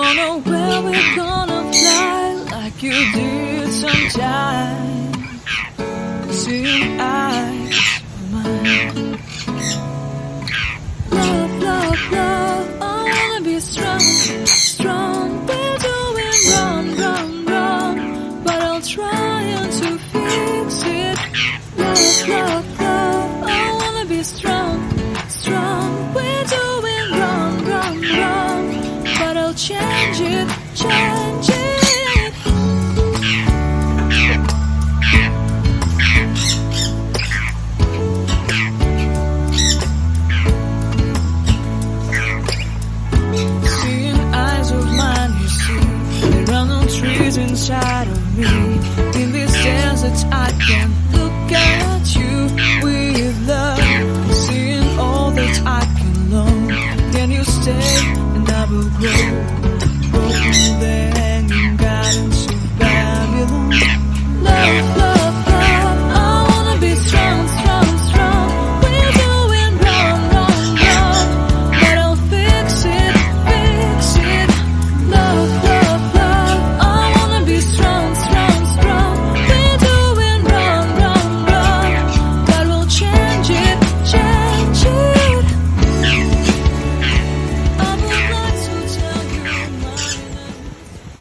Don't know where we're gonna fly like you did sometime. Seeing eyes of mine. Love, love, love, I wanna be strong, strong. We're doing wrong, wrong, wrong, but I'll try to fix it. Love, love, love, I wanna be strong, strong. We're doing wrong, wrong, wrong, but I'll change it, change